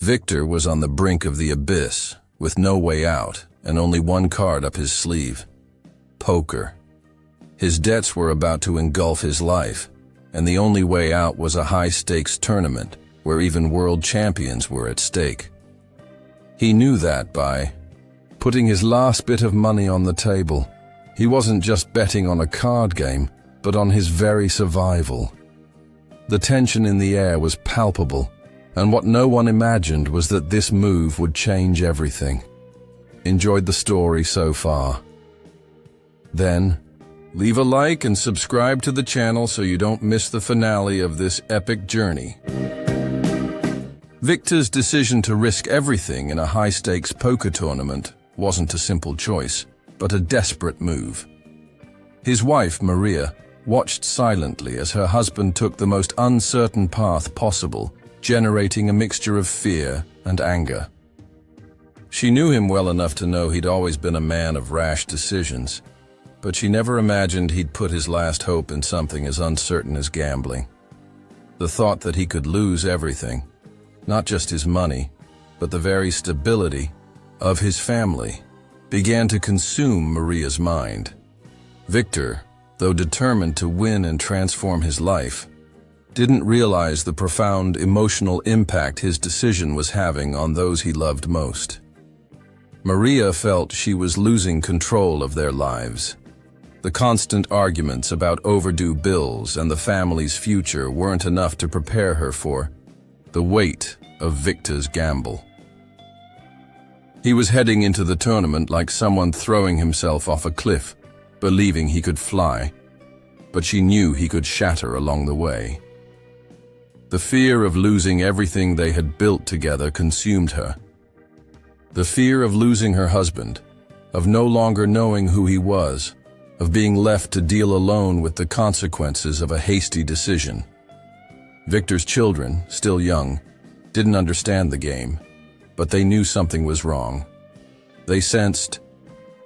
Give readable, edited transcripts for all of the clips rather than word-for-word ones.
Victor was on the brink of the abyss, with no way out and only one card up his sleeve: poker. His debts were about to engulf his life, and the only way out was a high-stakes tournament where even world champions were at stake. He knew that by putting his last bit of money on the table. He wasn't just betting on a card game, but on his very survival. The tension in the air was palpable, and what no one imagined was that this move would change everything. Enjoyed the story so far? Then, leave a like and subscribe to the channel so you don't miss the finale of this epic journey. Victor's decision to risk everything in a high-stakes poker tournament wasn't a simple choice, but a desperate move. His wife, Maria, watched silently as her husband took the most uncertain path possible, generating a mixture of fear and anger. She knew him well enough to know he'd always been a man of rash decisions, but she never imagined he'd put his last hope in something as uncertain as gambling. The thought that he could lose everything, not just his money, but the very stability of his family, began to consume Maria's mind. Victor, though determined to win and transform his life, didn't realize the profound emotional impact his decision was having on those he loved most. Maria felt she was losing control of their lives. The constant arguments about overdue bills and the family's future weren't enough to prepare her for the weight of Victor's gamble. He was heading into the tournament like someone throwing himself off a cliff, believing he could fly, but she knew he could shatter along the way. The fear of losing everything they had built together consumed her. The fear of losing her husband, of no longer knowing who he was, of being left to deal alone with the consequences of a hasty decision. Victor's children, still young, didn't understand the game, but they knew something was wrong. They sensed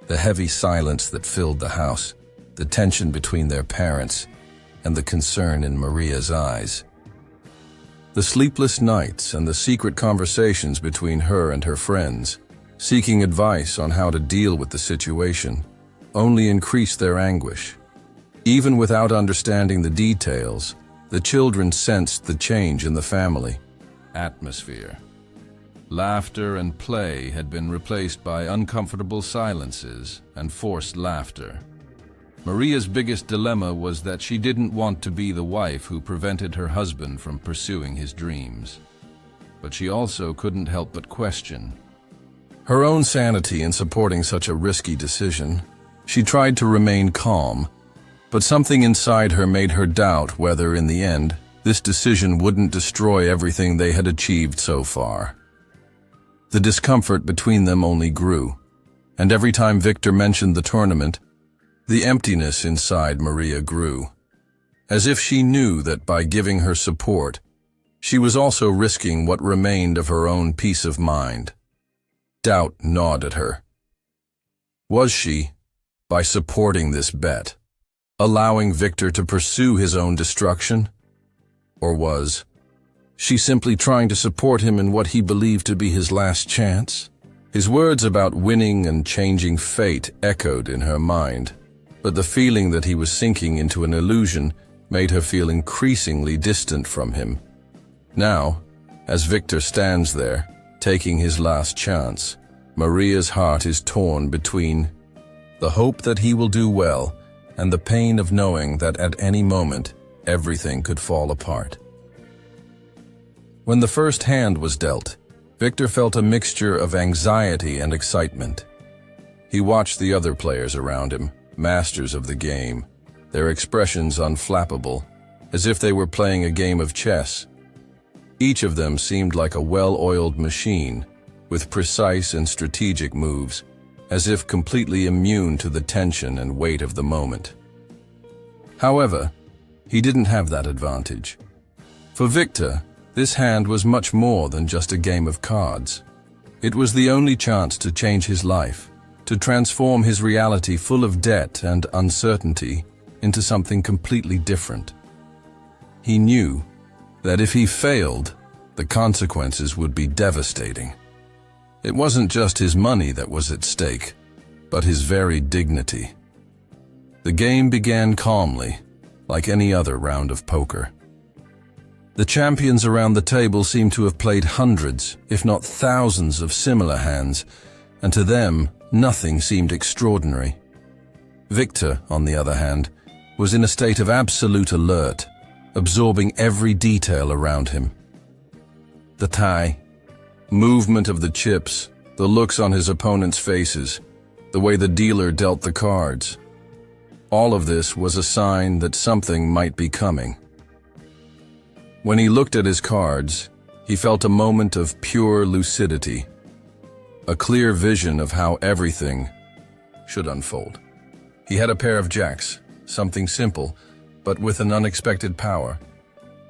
the heavy silence that filled the house, the tension between their parents, and the concern in Maria's eyes. The sleepless nights and the secret conversations between her and her friends, seeking advice on how to deal with the situation, only increased their anguish. Even without understanding the details, the children sensed the change in the family atmosphere. Laughter and play had been replaced by uncomfortable silences and forced laughter. Maria's biggest dilemma was that she didn't want to be the wife who prevented her husband from pursuing his dreams. But she also couldn't help but question her own sanity in supporting such a risky decision. She tried to remain calm, but something inside her made her doubt whether, in the end, this decision wouldn't destroy everything they had achieved so far. The discomfort between them only grew, and every time Victor mentioned the tournament, the emptiness inside Maria grew, as if she knew that by giving her support, she was also risking what remained of her own peace of mind. Doubt gnawed at her. Was she, by supporting this bet, allowing Victor to pursue his own destruction? Or was she simply trying to support him in what he believed to be his last chance? His words about winning and changing fate echoed in her mind, but the feeling that he was sinking into an illusion made her feel increasingly distant from him. Now, as Victor stands there, taking his last chance, Maria's heart is torn between the hope that he will do well and the pain of knowing that at any moment, everything could fall apart. When the first hand was dealt, Victor felt a mixture of anxiety and excitement. He watched the other players around him, masters of the game, their expressions unflappable, as if they were playing a game of chess. Each of them seemed like a well-oiled machine, with precise and strategic moves, as if completely immune to the tension and weight of the moment. However, he didn't have that advantage. For Victor, this hand was much more than just a game of cards. It was the only chance to change his life, to transform his reality full of debt and uncertainty into something completely different. He knew that if he failed, the consequences would be devastating. It wasn't just his money that was at stake, but his very dignity. The game began calmly, like any other round of poker. The champions around the table seemed to have played hundreds, if not thousands, of similar hands, and to them, nothing seemed extraordinary. Victor, on the other hand, was in a state of absolute alert, absorbing every detail around him. The tie, movement of the chips, the looks on his opponent's faces, the way the dealer dealt the cards. All of this was a sign that something might be coming. When he looked at his cards, he felt a moment of pure lucidity, a clear vision of how everything should unfold. He had a pair of jacks, something simple, but with an unexpected power.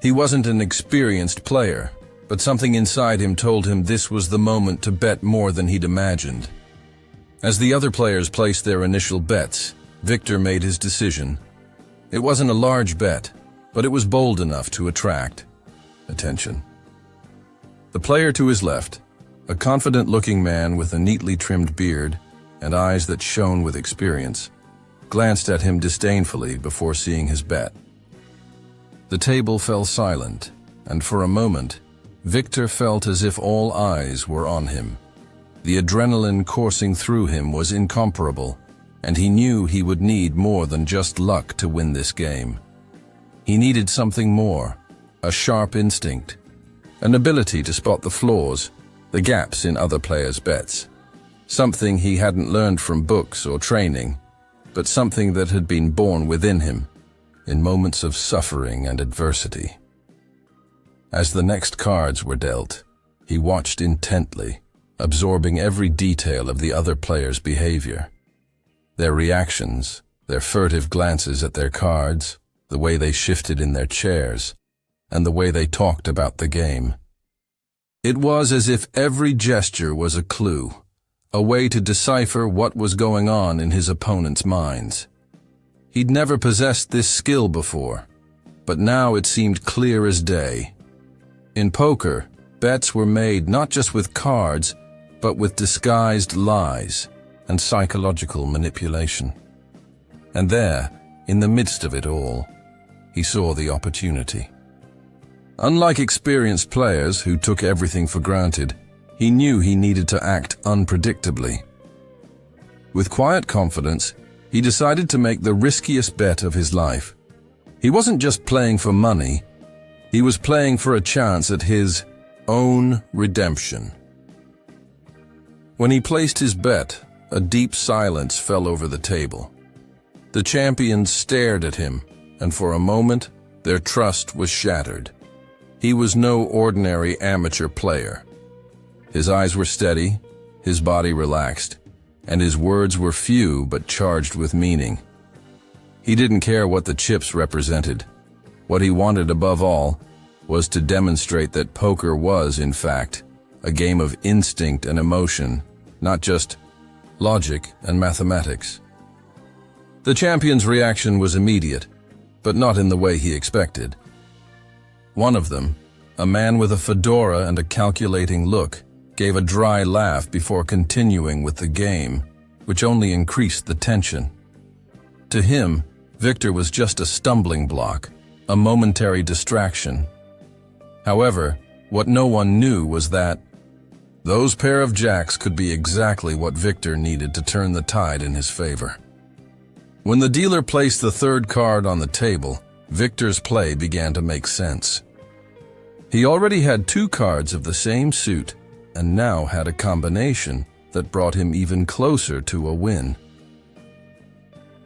He wasn't an experienced player, but something inside him told him this was the moment to bet more than he'd imagined. As the other players placed their initial bets, Victor made his decision. It wasn't a large bet, but it was bold enough to attract attention. The player to his left, a confident-looking man with a neatly trimmed beard and eyes that shone with experience, glanced at him disdainfully before seeing his bet. The table fell silent, and for a moment, Victor felt as if all eyes were on him. The adrenaline coursing through him was incomparable, and he knew he would need more than just luck to win this game. He needed something more, a sharp instinct, an ability to spot the flaws, the gaps in other players' bets. Something he hadn't learned from books or training, but something that had been born within him, in moments of suffering and adversity. As the next cards were dealt, he watched intently, absorbing every detail of the other players' behavior. Their reactions, their furtive glances at their cards, the way they shifted in their chairs, and the way they talked about the game. It was as if every gesture was a clue, a way to decipher what was going on in his opponent's minds. He'd never possessed this skill before, but now it seemed clear as day. In poker, bets were made not just with cards, but with disguised lies and psychological manipulation. And there, in the midst of it all, he saw the opportunity. Unlike experienced players who took everything for granted, he knew he needed to act unpredictably. With quiet confidence, he decided to make the riskiest bet of his life. He wasn't just playing for money, he was playing for a chance at his own redemption. When he placed his bet, a deep silence fell over the table. The champions stared at him, and for a moment, their trust was shattered. He was no ordinary amateur player. His eyes were steady, his body relaxed, and his words were few but charged with meaning. He didn't care what the chips represented. What he wanted above all was to demonstrate that poker was, in fact, a game of instinct and emotion, not just logic and mathematics. The champion's reaction was immediate, but not in the way he expected. One of them, a man with a fedora and a calculating look, gave a dry laugh before continuing with the game, which only increased the tension. To him, Victor was just a stumbling block, a momentary distraction. However, what no one knew was that those pair of jacks could be exactly what Victor needed to turn the tide in his favor. When the dealer placed the third card on the table, Victor's play began to make sense. He already had two cards of the same suit, and now had a combination that brought him even closer to a win.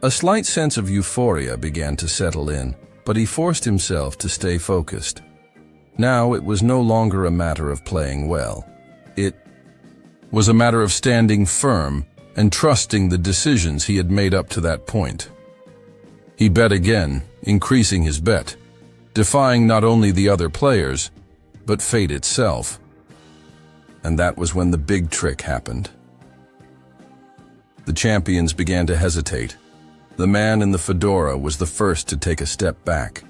A slight sense of euphoria began to settle in, but he forced himself to stay focused. Now it was no longer a matter of playing well. It was a matter of standing firm and trusting the decisions he had made up to that point. He bet again, increasing his bet, defying not only the other players, but fate itself. And that was when the big trick happened. The champions began to hesitate. The man in the fedora was the first to take a step back.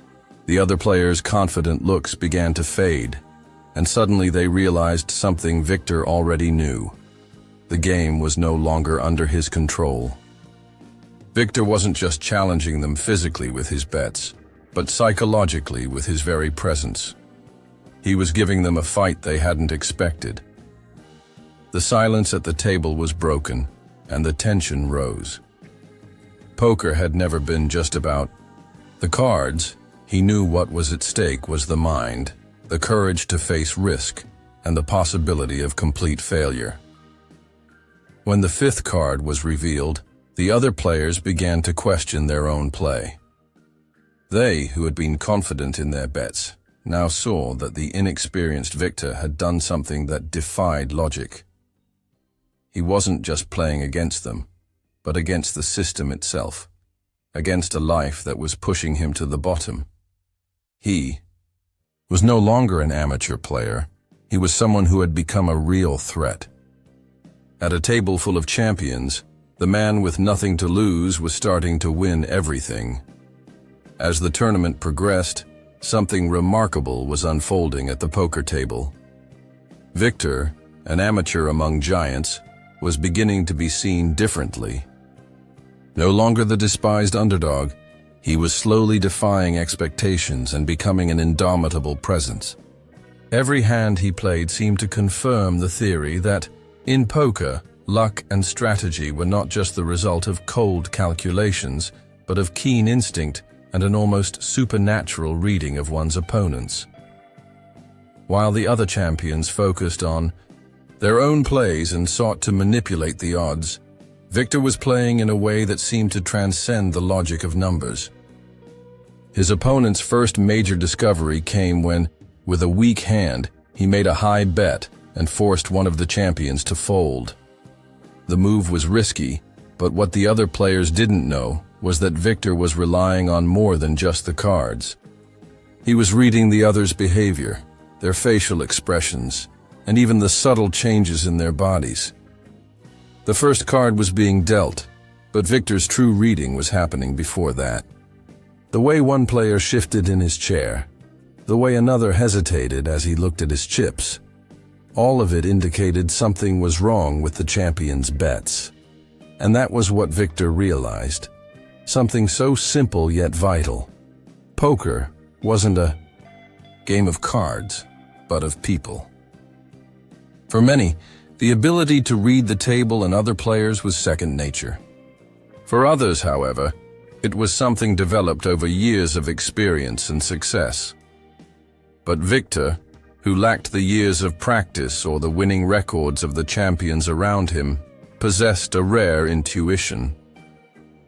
The other players' confident looks began to fade. and suddenly they realized something Victor already knew. The game was no longer under his control. Victor wasn't just challenging them physically with his bets, but psychologically with his very presence. He was giving them a fight they hadn't expected. The silence at the table was broken, and the tension rose. Poker had never been just about the cards. He knew what was at stake was the mind, the courage to face risk, and the possibility of complete failure. When the fifth card was revealed, the other players began to question their own play. They, who had been confident in their bets, now saw that the inexperienced Victor had done something that defied logic. He wasn't just playing against them, but against the system itself, against a life that was pushing him to the bottom. He was no longer an amateur player. He was someone who had become a real threat. At a table full of champions, the man with nothing to lose was starting to win everything. As the tournament progressed, something remarkable was unfolding at the poker table. Victor, an amateur among giants, was beginning to be seen differently. No longer the despised underdog, he was slowly defying expectations and becoming an indomitable presence. Every hand he played seemed to confirm the theory that, in poker, luck and strategy were not just the result of cold calculations, but of keen instinct and an almost supernatural reading of one's opponents. While the other champions focused on their own plays and sought to manipulate the odds, Victor was playing in a way that seemed to transcend the logic of numbers. His opponent's first major discovery came when, with a weak hand, he made a high bet and forced one of the champions to fold. The move was risky, but what the other players didn't know was that Victor was relying on more than just the cards. He was reading the others' behavior, their facial expressions, and even the subtle changes in their bodies. The first card was being dealt, but Victor's true reading was happening before that. The way one player shifted in his chair, the way another hesitated as he looked at his chips, all of it indicated something was wrong with the champion's bets. And that was what Victor realized. Something so simple yet vital. Poker wasn't a game of cards, but of people. For many, the ability to read the table and other players was second nature. For others, however, it was something developed over years of experience and success. But Victor, who lacked the years of practice or the winning records of the champions around him, possessed a rare intuition.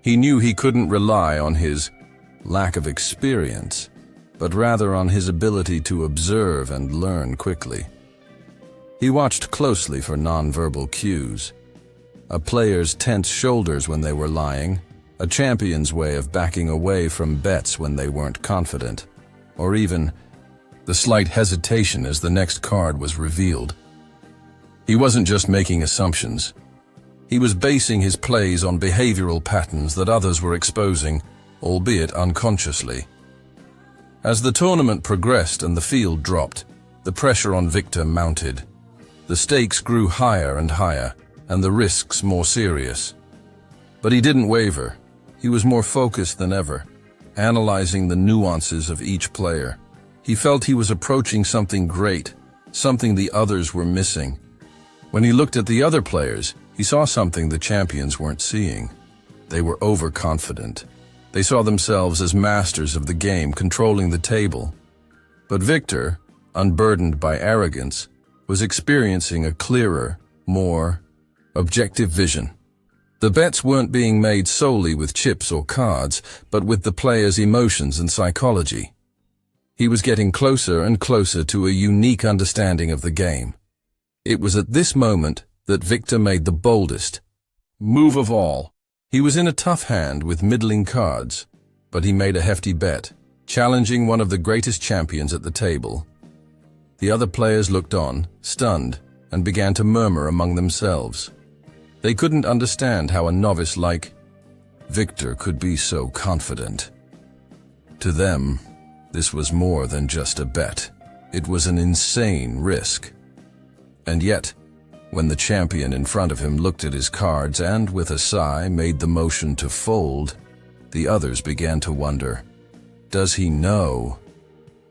He knew he couldn't rely on his lack of experience, but rather on his ability to observe and learn quickly. He watched closely for nonverbal cues. A player's tense shoulders when they were lying, a champion's way of backing away from bets when they weren't confident, or even the slight hesitation as the next card was revealed. He wasn't just making assumptions. He was basing his plays on behavioral patterns that others were exposing, albeit unconsciously. As the tournament progressed and the field dropped, the pressure on Victor mounted. The stakes grew higher and higher, and the risks more serious. But he didn't waver. He was more focused than ever, analyzing the nuances of each player. He felt he was approaching something great, something the others were missing. When he looked at the other players, he saw something the champions weren't seeing. They were overconfident. They saw themselves as masters of the game, controlling the table. But Victor, unburdened by arrogance, was experiencing a clearer, more objective vision. The bets weren't being made solely with chips or cards, but with the player's emotions and psychology. He was getting closer and closer to a unique understanding of the game. It was at this moment that Victor made the boldest move of all. He was in a tough hand with middling cards, but he made a hefty bet, challenging one of the greatest champions at the table. The other players looked on, stunned, and began to murmur among themselves. They couldn't understand how a novice like Victor could be so confident. To them, this was more than just a bet. It was an insane risk. And yet, when the champion in front of him looked at his cards and, with a sigh, made the motion to fold, the others began to wonder, does he know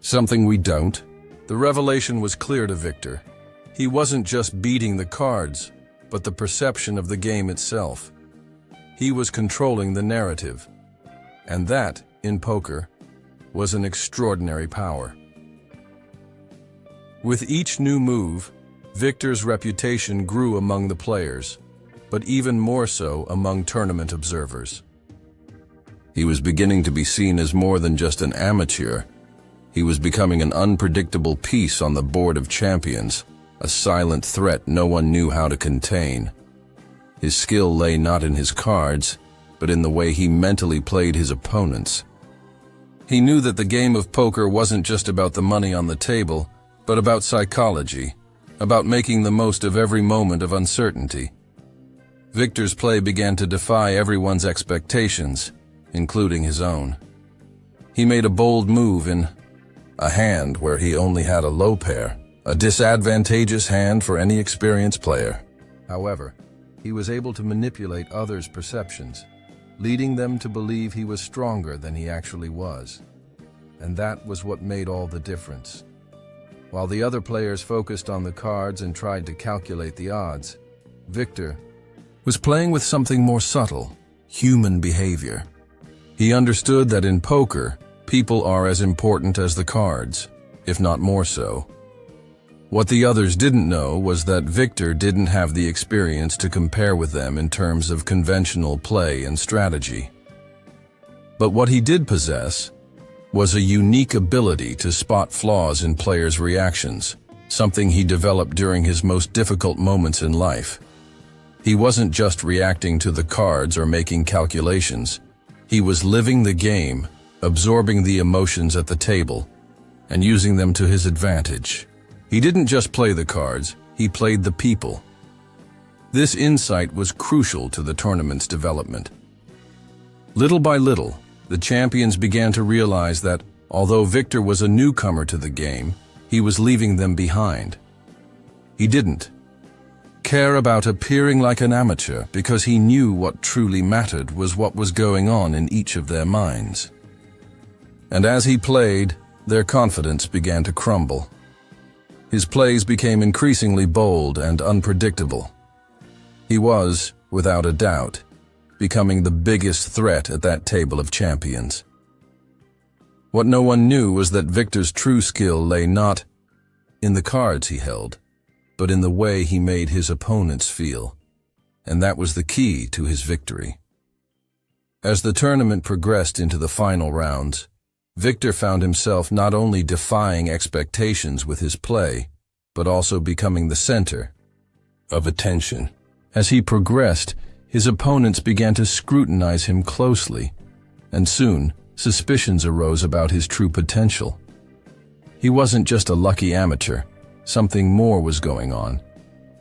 something we don't? The revelation was clear to Victor. He wasn't just beating the cards, but the perception of the game itself. He was controlling the narrative. And that, in poker, was an extraordinary power. With each new move, Victor's reputation grew among the players, but even more so among tournament observers. He was beginning to be seen as more than just an amateur. He was becoming an unpredictable piece on the board of champions, a silent threat no one knew how to contain. His skill lay not in his cards, but in the way he mentally played his opponents. He knew that the game of poker wasn't just about the money on the table, but about psychology, about making the most of every moment of uncertainty. Victor's play began to defy everyone's expectations, including his own. He made a bold move in a hand where he only had a low pair, a disadvantageous hand for any experienced player. However, he was able to manipulate others' perceptions, leading them to believe he was stronger than he actually was. And that was what made all the difference. While the other players focused on the cards and tried to calculate the odds, Victor was playing with something more subtle, human behavior. He understood that in poker, people are as important as the cards, if not more so. What the others didn't know was that Victor didn't have the experience to compare with them in terms of conventional play and strategy. But what he did possess was a unique ability to spot flaws in players' reactions, something he developed during his most difficult moments in life. He wasn't just reacting to the cards or making calculations. He was living the game, absorbing the emotions at the table, and using them to his advantage. He didn't just play the cards, he played the people. This insight was crucial to the tournament's development. Little by little, the champions began to realize that, although Victor was a newcomer to the game, he was leaving them behind. He didn't care about appearing like an amateur because he knew what truly mattered was what was going on in each of their minds. And as he played, their confidence began to crumble. His plays became increasingly bold and unpredictable. He was, without a doubt, becoming the biggest threat at that table of champions. What no one knew was that Victor's true skill lay not in the cards he held, but in the way he made his opponents feel, and that was the key to his victory. As the tournament progressed into the final rounds, Victor found himself not only defying expectations with his play, but also becoming the center of attention. As he progressed, his opponents began to scrutinize him closely, and soon suspicions arose about his true potential. He wasn't just a lucky amateur, something more was going on.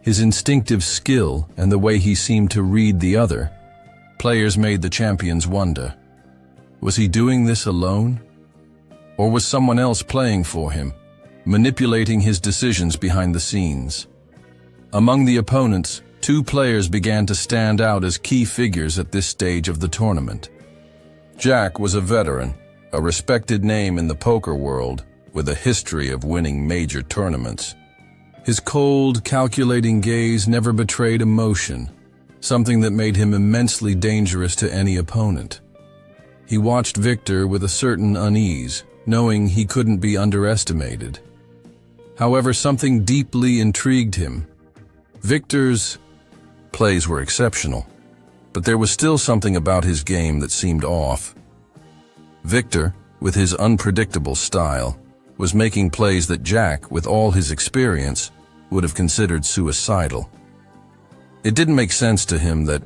His instinctive skill and the way he seemed to read the other players made the champions wonder. Was he doing this alone? Or was someone else playing for him, manipulating his decisions behind the scenes? Among the opponents, two players began to stand out as key figures at this stage of the tournament. Jack was a veteran, a respected name in the poker world, with a history of winning major tournaments. His cold, calculating gaze never betrayed emotion, something that made him immensely dangerous to any opponent. He watched Victor with a certain unease, knowing he couldn't be underestimated. However, something deeply intrigued him. Victor's plays were exceptional, but there was still something about his game that seemed off. Victor, with his unpredictable style, was making plays that Jack, with all his experience, would have considered suicidal. It didn't make sense to him that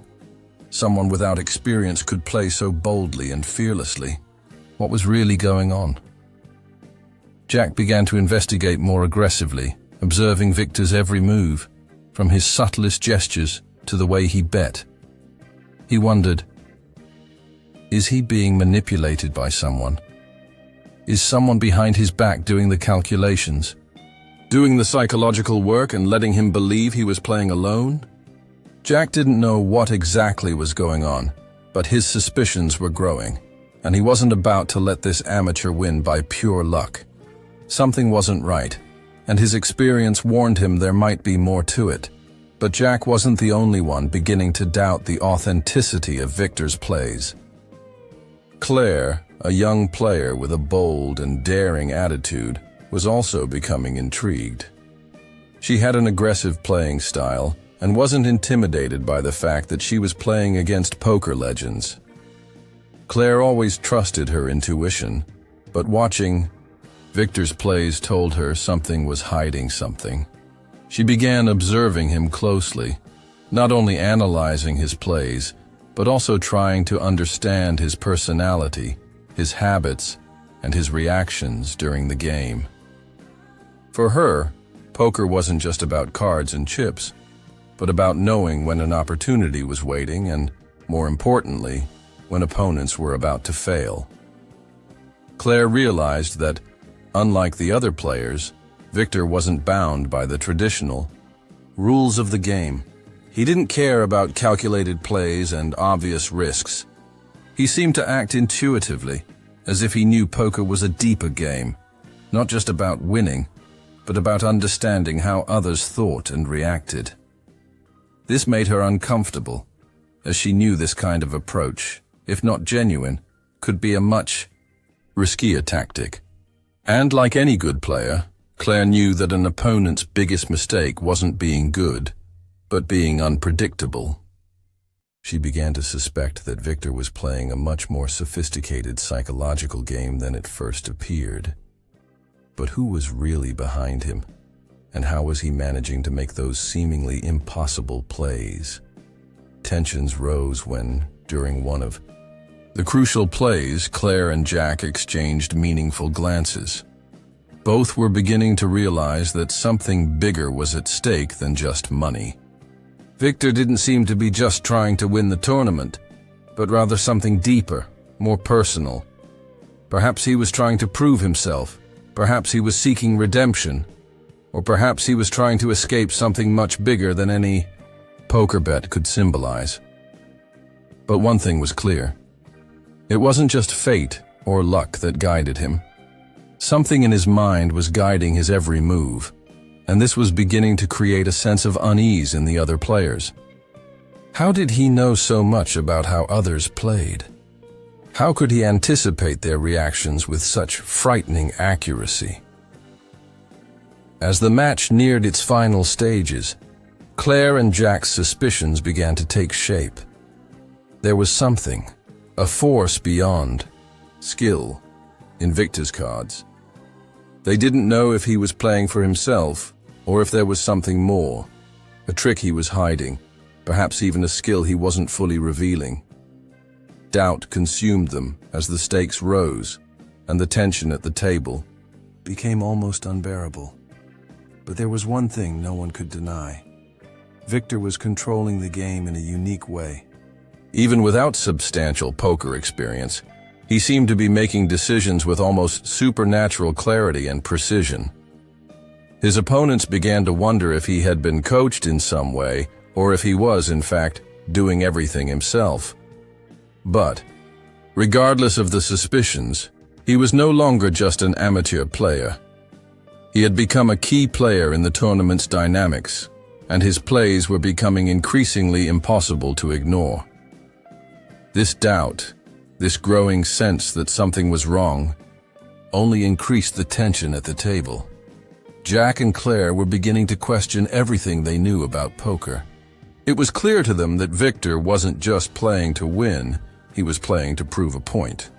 someone without experience could play so boldly and fearlessly. What was really going on? Jack began to investigate more aggressively, observing Victor's every move, from his subtlest gestures to the way he bet. He wondered, is he being manipulated by someone? Is someone behind his back doing the calculations, doing the psychological work and letting him believe he was playing alone? Jack didn't know what exactly was going on, but his suspicions were growing, and he wasn't about to let this amateur win by pure luck. Something wasn't right, and his experience warned him there might be more to it. But Jack wasn't the only one beginning to doubt the authenticity of Victor's plays. Claire, a young player with a bold and daring attitude, was also becoming intrigued. She had an aggressive playing style and wasn't intimidated by the fact that she was playing against poker legends. Claire always trusted her intuition, but watching Victor's plays told her something was hiding something. She began observing him closely, not only analyzing his plays, but also trying to understand his personality, his habits, and his reactions during the game. For her, poker wasn't just about cards and chips, but about knowing when an opportunity was waiting and, more importantly, when opponents were about to fail. Claire realized that, unlike the other players, Victor wasn't bound by the traditional rules of the game. He didn't care about calculated plays and obvious risks. He seemed to act intuitively, as if he knew poker was a deeper game, not just about winning, but about understanding how others thought and reacted. This made her uncomfortable, as she knew this kind of approach, if not genuine, could be a much riskier tactic. And like any good player, Claire knew that an opponent's biggest mistake wasn't being good, but being unpredictable. She began to suspect that Victor was playing a much more sophisticated psychological game than it first appeared. But who was really behind him? And how was he managing to make those seemingly impossible plays? Tensions rose when, during one of the crucial plays, Claire and Jack exchanged meaningful glances. Both were beginning to realize that something bigger was at stake than just money. Victor didn't seem to be just trying to win the tournament, but rather something deeper, more personal. Perhaps he was trying to prove himself, perhaps he was seeking redemption, or perhaps he was trying to escape something much bigger than any poker bet could symbolize. But one thing was clear. It wasn't just fate or luck that guided him. Something in his mind was guiding his every move, and this was beginning to create a sense of unease in the other players. How did he know so much about how others played? How could he anticipate their reactions with such frightening accuracy? As the match neared its final stages, Claire and Jack's suspicions began to take shape. There was something, a force beyond skill, in Victor's cards. They didn't know if he was playing for himself or if there was something more, a trick he was hiding, perhaps even a skill he wasn't fully revealing. Doubt consumed them as the stakes rose and the tension at the table became almost unbearable. But there was one thing no one could deny. Victor was controlling the game in a unique way. Even without substantial poker experience, he seemed to be making decisions with almost supernatural clarity and precision. His opponents began to wonder if he had been coached in some way, or if he was, in fact, doing everything himself. But, regardless of the suspicions, he was no longer just an amateur player. He had become a key player in the tournament's dynamics, and his plays were becoming increasingly impossible to ignore. This doubt, this growing sense that something was wrong, only increased the tension at the table. Jack and Claire were beginning to question everything they knew about poker. It was clear to them that Victor wasn't just playing to win, he was playing to prove a point.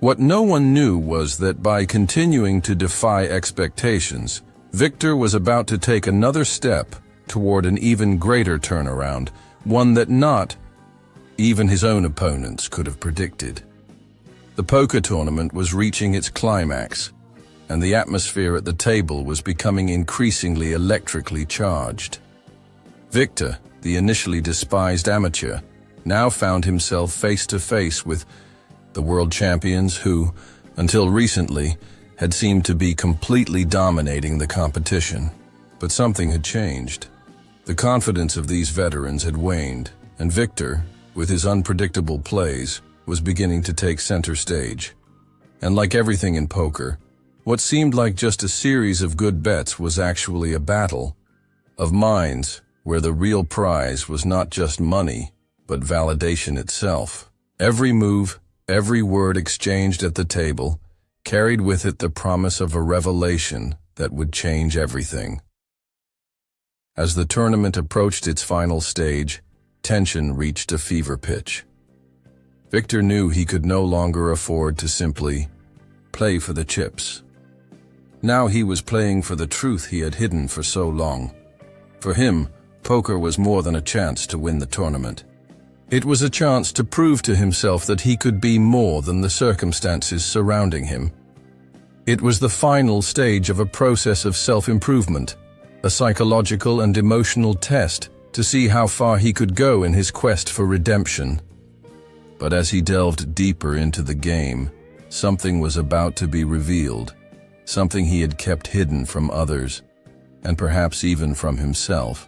What no one knew was that by continuing to defy expectations, Victor was about to take another step toward an even greater turnaround, one that not even his own opponents could have predicted. The poker tournament was reaching its climax, and the atmosphere at the table was becoming increasingly electrically charged. Victor, the initially despised amateur, now found himself face to face with the world champions who, until recently, had seemed to be completely dominating the competition. But something had changed. The confidence of these veterans had waned, and Victor, with his unpredictable plays, was beginning to take center stage. And like everything in poker, what seemed like just a series of good bets was actually a battle of minds where the real prize was not just money, but validation itself. Every move, every word exchanged at the table, carried with it the promise of a revelation that would change everything. As the tournament approached its final stage, tension reached a fever pitch. Victor knew he could no longer afford to simply play for the chips. Now he was playing for the truth he had hidden for so long. For him, poker was more than a chance to win the tournament. It was a chance to prove to himself that he could be more than the circumstances surrounding him. It was the final stage of a process of self-improvement, a psychological and emotional test to see how far he could go in his quest for redemption. But as he delved deeper into the game, something was about to be revealed, something he had kept hidden from others, and perhaps even from himself.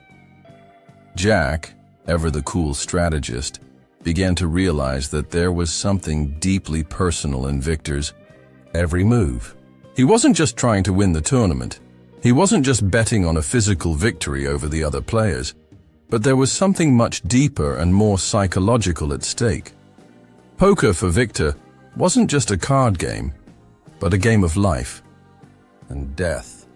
Jack, ever the cool strategist, began to realize that there was something deeply personal in Victor's every move. He wasn't just trying to win the tournament. He wasn't just betting on a physical victory over the other players, but there was something much deeper and more psychological at stake. Poker for Victor wasn't just a card game, but a game of life and death.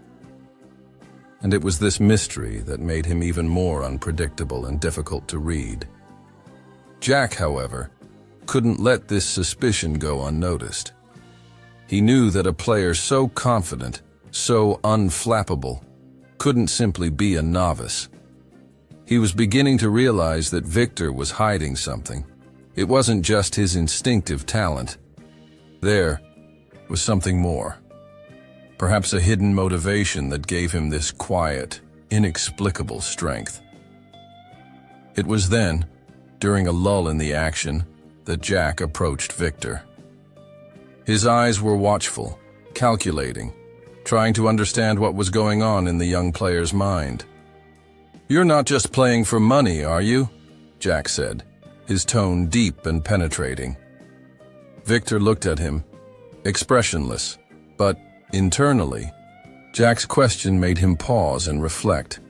And it was this mystery that made him even more unpredictable and difficult to read. Jack, however, couldn't let this suspicion go unnoticed. He knew that a player so confident, so unflappable, couldn't simply be a novice. He was beginning to realize that Victor was hiding something. It wasn't just his instinctive talent. There was something more. Perhaps a hidden motivation that gave him this quiet, inexplicable strength. It was then, during a lull in the action, that Jack approached Victor. His eyes were watchful, calculating, trying to understand what was going on in the young player's mind. "You're not just playing for money, are you?" Jack said, his tone deep and penetrating. Victor looked at him, expressionless, but internally, Jack's question made him pause and reflect.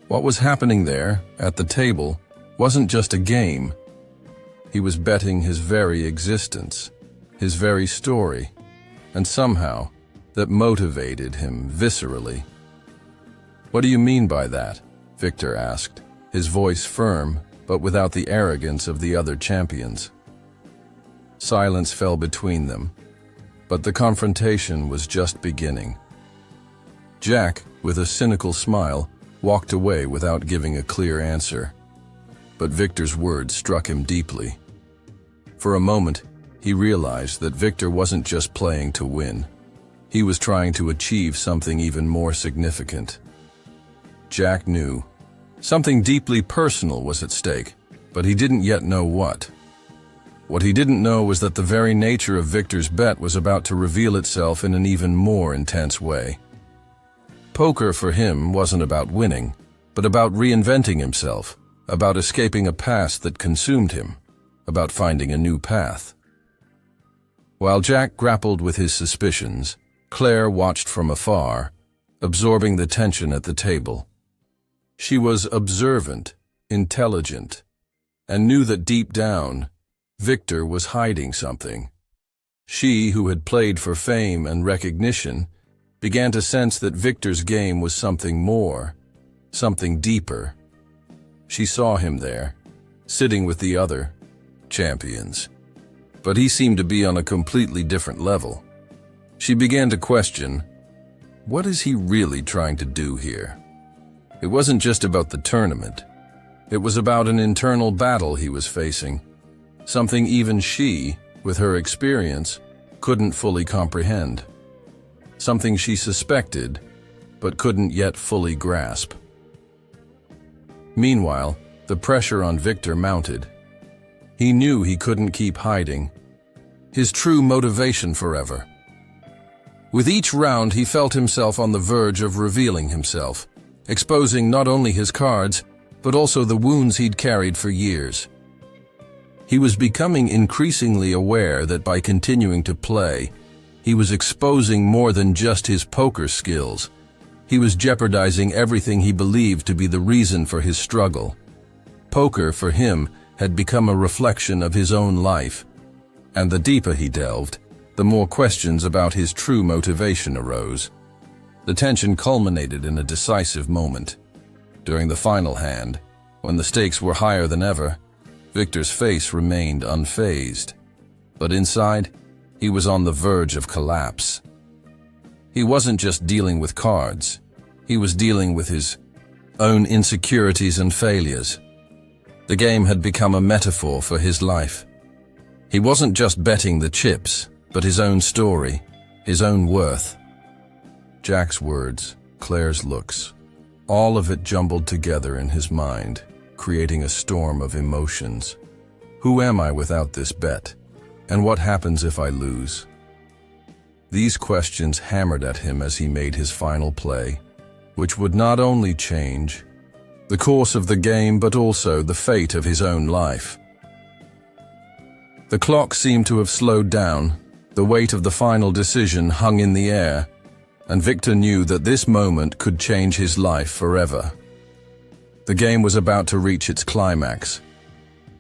What was happening there, at the table, wasn't just a game. He was betting his very existence, his very story, and somehow, that motivated him viscerally. "What do you mean by that?" Victor asked, his voice firm, but without the arrogance of the other champions. Silence fell between them, but the confrontation was just beginning. Jack, with a cynical smile, walked away without giving a clear answer. But Victor's words struck him deeply. For a moment, he realized that Victor wasn't just playing to win. He was trying to achieve something even more significant. Jack knew something deeply personal was at stake, but he didn't yet know what. What he didn't know was that the very nature of Victor's bet was about to reveal itself in an even more intense way. Poker for him wasn't about winning, but about reinventing himself, about escaping a past that consumed him, about finding a new path. While Jack grappled with his suspicions, Claire watched from afar, absorbing the tension at the table. She was observant, intelligent, and knew that deep down, Victor was hiding something. She, who had played for fame and recognition, began to sense that Victor's game was something more, something deeper. She saw him there, sitting with the other champions. But he seemed to be on a completely different level. She began to question, what is he really trying to do here? It wasn't just about the tournament. It was about an internal battle he was facing, something even she, with her experience, couldn't fully comprehend. Something she suspected, but couldn't yet fully grasp. Meanwhile, the pressure on Victor mounted. He knew he couldn't keep hiding his true motivation forever. With each round, he felt himself on the verge of revealing himself, exposing not only his cards, but also the wounds he'd carried for years. He was becoming increasingly aware that by continuing to play, he was exposing more than just his poker skills. He was jeopardizing everything he believed to be the reason for his struggle. Poker, for him, had become a reflection of his own life, and the deeper he delved, the more questions about his true motivation arose. The tension culminated in a decisive moment. During the final hand, when the stakes were higher than ever, Victor's face remained unfazed. But inside, he was on the verge of collapse. He wasn't just dealing with cards. He was dealing with his own insecurities and failures. The game had become a metaphor for his life. He wasn't just betting the chips, but his own story, his own worth. Jack's words, Claire's looks, all of it jumbled together in his mind, creating a storm of emotions. Who am I without this bet? And what happens if I lose? These questions hammered at him as he made his final play, which would not only change the course of the game, but also the fate of his own life. The clock seemed to have slowed down. The weight of the final decision hung in the air, and Victor knew that this moment could change his life forever. The game was about to reach its climax.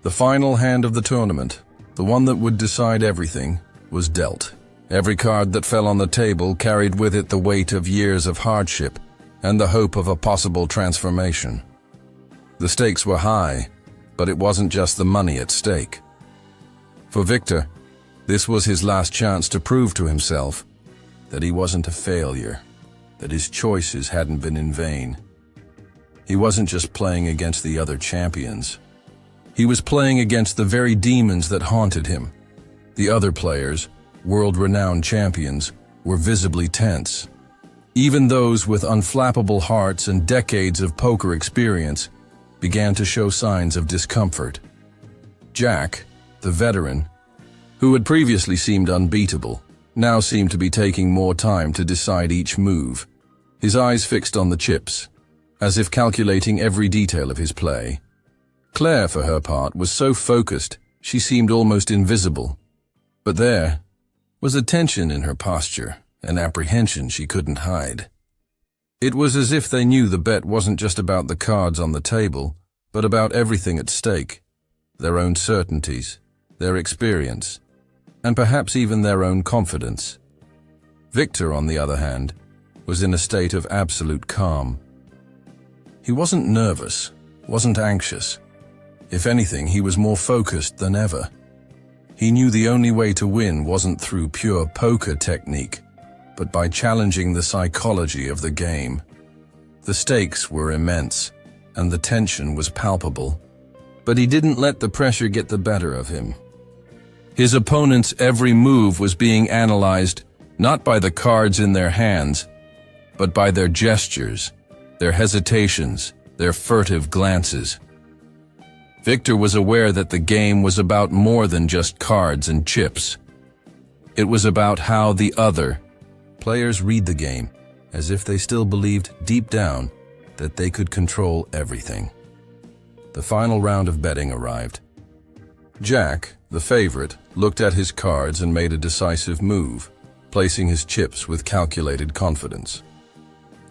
The final hand of the tournament, the one that would decide everything, was dealt. Every card that fell on the table carried with it the weight of years of hardship and the hope of a possible transformation. The stakes were high, but it wasn't just the money at stake. For Victor, this was his last chance to prove to himself that he wasn't a failure, that his choices hadn't been in vain. He wasn't just playing against the other champions. He was playing against the very demons that haunted him. The other players, world-renowned champions, were visibly tense. Even those with unflappable hearts and decades of poker experience began to show signs of discomfort. Jack, the veteran, who had previously seemed unbeatable, now seemed to be taking more time to decide each move, his eyes fixed on the chips, as if calculating every detail of his play. Claire, for her part, was so focused she seemed almost invisible. But there was a tension in her posture, an apprehension she couldn't hide. It was as if they knew the bet wasn't just about the cards on the table, but about everything at stake, their own certainties, their experience, and perhaps even their own confidence. Victor, on the other hand, was in a state of absolute calm. He wasn't nervous, wasn't anxious. If anything, he was more focused than ever. He knew the only way to win wasn't through pure poker technique, but by challenging the psychology of the game. The stakes were immense, and the tension was palpable. But he didn't let the pressure get the better of him. His opponent's every move was being analyzed not by the cards in their hands, but by their gestures, their hesitations, their furtive glances. Victor was aware that the game was about more than just cards and chips. It was about how the other players read the game, as if they still believed deep down that they could control everything. The final round of betting arrived. Jack, the favorite, looked at his cards and made a decisive move, placing his chips with calculated confidence.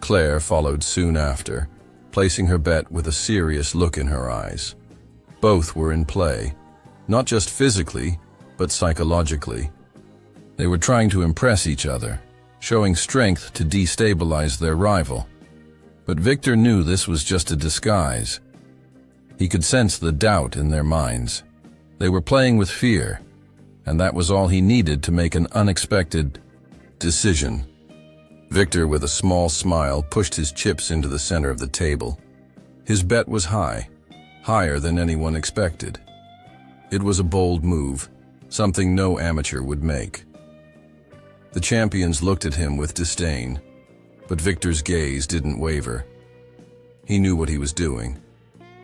Claire followed soon after, placing her bet with a serious look in her eyes. Both were in play, not just physically, but psychologically. They were trying to impress each other, showing strength to destabilize their rival. But Victor knew this was just a disguise. He could sense the doubt in their minds. They were playing with fear, and that was all he needed to make an unexpected decision. Victor, with a small smile, pushed his chips into the center of the table. His bet was high, higher than anyone expected. It was a bold move, something no amateur would make. The champions looked at him with disdain, but Victor's gaze didn't waver. He knew what he was doing.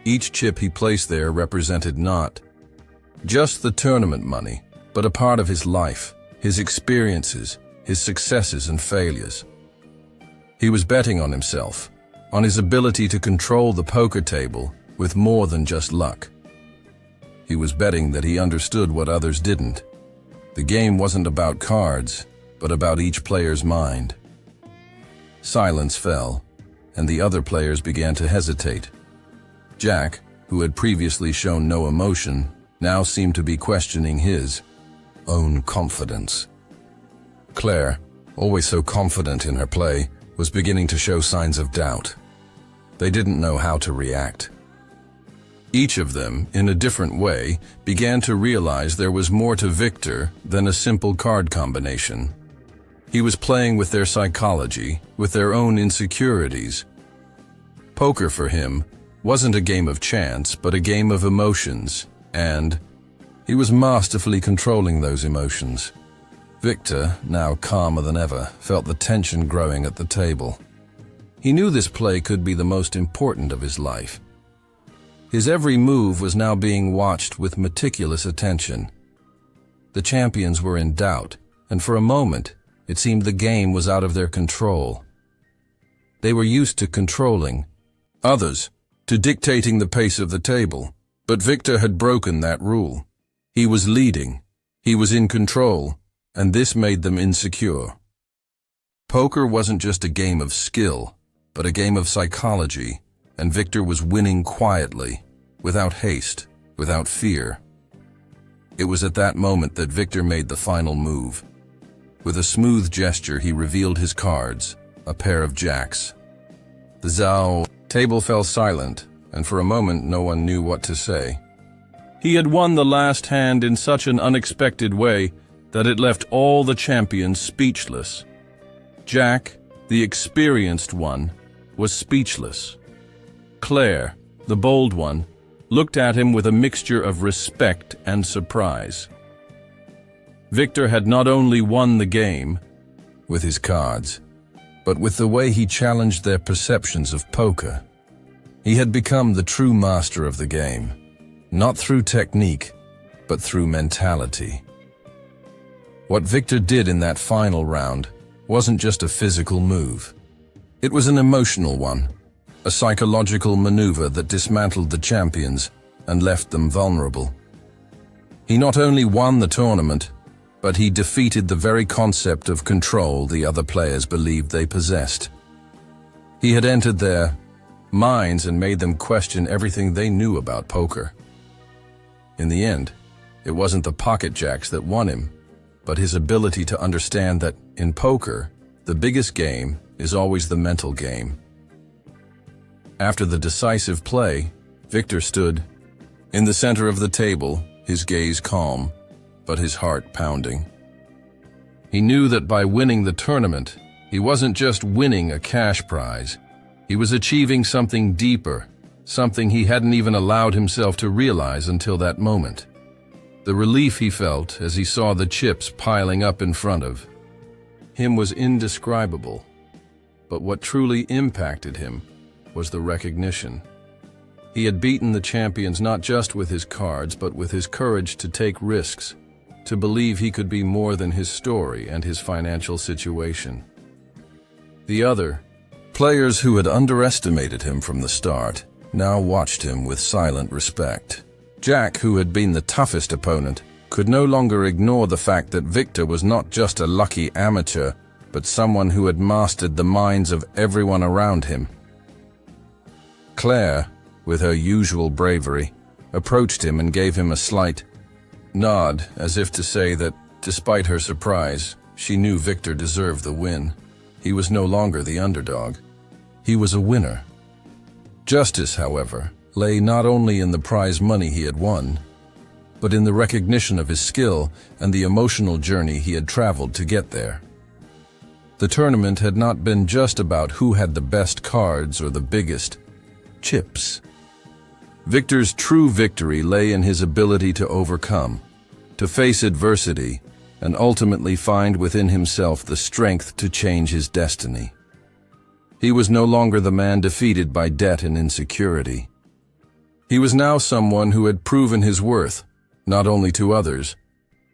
Each chip he placed there represented not just the tournament money, but a part of his life, his experiences, his successes and failures. He was betting on himself, on his ability to control the poker table with more than just luck. He was betting that he understood what others didn't. The game wasn't about cards, but about each player's mind. Silence fell, and the other players began to hesitate. Jack, who had previously shown no emotion, now seemed to be questioning his own confidence. Claire, always so confident in her play, was beginning to show signs of doubt. They didn't know how to react. Each of them, in a different way, began to realize there was more to Victor than a simple card combination. He was playing with their psychology, with their own insecurities. Poker for him wasn't a game of chance, but a game of emotions, and he was masterfully controlling those emotions. Victor, now calmer than ever, felt the tension growing at the table. He knew this play could be the most important of his life. His every move was now being watched with meticulous attention. The champions were in doubt, and for a moment, it seemed the game was out of their control. They were used to controlling others, to dictating the pace of the table, but Victor had broken that rule. He was leading, he was in control, and this made them insecure. Poker wasn't just a game of skill, but a game of psychology, and Victor was winning quietly, without haste, without fear. It was at that moment that Victor made the final move. With a smooth gesture, he revealed his cards, a pair of jacks. The table fell silent, and for a moment no one knew what to say. He had won the last hand in such an unexpected way that it left all the champions speechless. Jack, the experienced one, was speechless. Claire, the bold one, looked at him with a mixture of respect and surprise. Victor had not only won the game with his cards, but with the way he challenged their perceptions of poker. He had become the true master of the game, not through technique, but through mentality. What Victor did in that final round wasn't just a physical move. It was an emotional one, a psychological maneuver that dismantled the champions and left them vulnerable. He not only won the tournament, but he defeated the very concept of control the other players believed they possessed. He had entered their minds and made them question everything they knew about poker. In the end, it wasn't the pocket jacks that won him, but his ability to understand that, in poker, the biggest game is always the mental game. After the decisive play, Victor stood in the center of the table, his gaze calm, but his heart pounding. He knew that by winning the tournament, he wasn't just winning a cash prize. He was achieving something deeper, something he hadn't even allowed himself to realize until that moment. The relief he felt as he saw the chips piling up in front of him was indescribable. But what truly impacted him was the recognition. He had beaten the champions not just with his cards, but with his courage to take risks, to believe he could be more than his story and his financial situation. The other players who had underestimated him from the start now watched him with silent respect. Jack, who had been the toughest opponent, could no longer ignore the fact that Victor was not just a lucky amateur, but someone who had mastered the minds of everyone around him. Claire, with her usual bravery, approached him and gave him a slight nod, as if to say that, despite her surprise, she knew Victor deserved the win. He was no longer the underdog. He was a winner. Justice, however, lay not only in the prize money he had won, but in the recognition of his skill and the emotional journey he had traveled to get there. The tournament had not been just about who had the best cards or the biggest chips. Victor's true victory lay in his ability to overcome, to face adversity, and ultimately find within himself the strength to change his destiny. He was no longer the man defeated by debt and insecurity. He was now someone who had proven his worth, not only to others,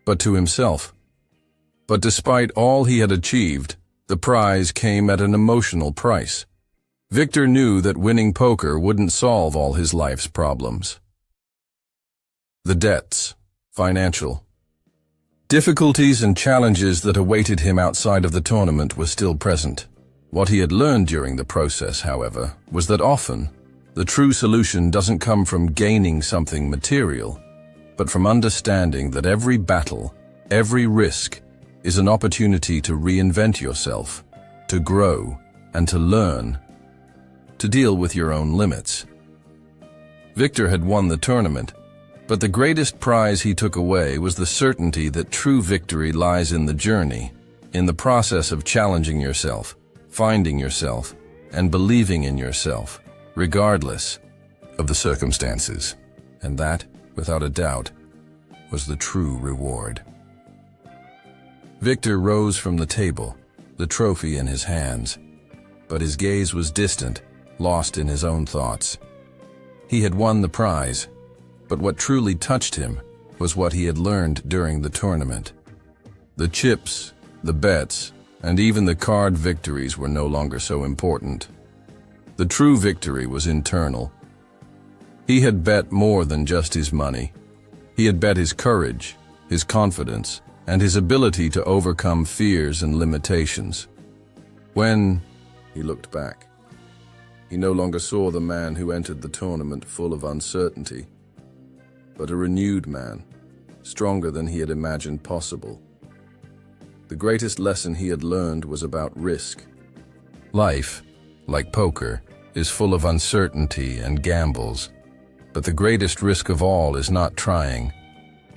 but to himself. But despite all he had achieved, the prize came at an emotional price. Victor knew that winning poker wouldn't solve all his life's problems. The debts, financial. Difficulties and challenges that awaited him outside of the tournament were still present. What he had learned during the process, however, was that often, the true solution doesn't come from gaining something material, but from understanding that every battle, every risk, is an opportunity to reinvent yourself, to grow, and to learn, to deal with your own limits. Victor had won the tournament, but the greatest prize he took away was the certainty that true victory lies in the journey, in the process of challenging yourself, finding yourself, and believing in yourself, regardless of the circumstances. And that, without a doubt, was the true reward. Victor rose from the table, the trophy in his hands, but his gaze was distant, lost in his own thoughts. He had won the prize, but what truly touched him was what he had learned during the tournament. The chips, the bets, and even the card victories were no longer so important. The true victory was internal. He had bet more than just his money. He had bet his courage, his confidence, and his ability to overcome fears and limitations. When he looked back, he no longer saw the man who entered the tournament full of uncertainty, but a renewed man, stronger than he had imagined possible. The greatest lesson he had learned was about risk. Life, like poker, is full of uncertainty and gambles, but the greatest risk of all is not trying.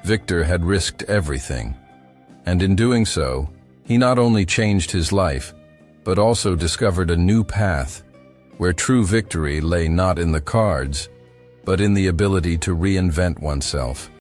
Victor had risked everything, and in doing so, he not only changed his life, but also discovered a new path, where true victory lay not in the cards, but in the ability to reinvent oneself.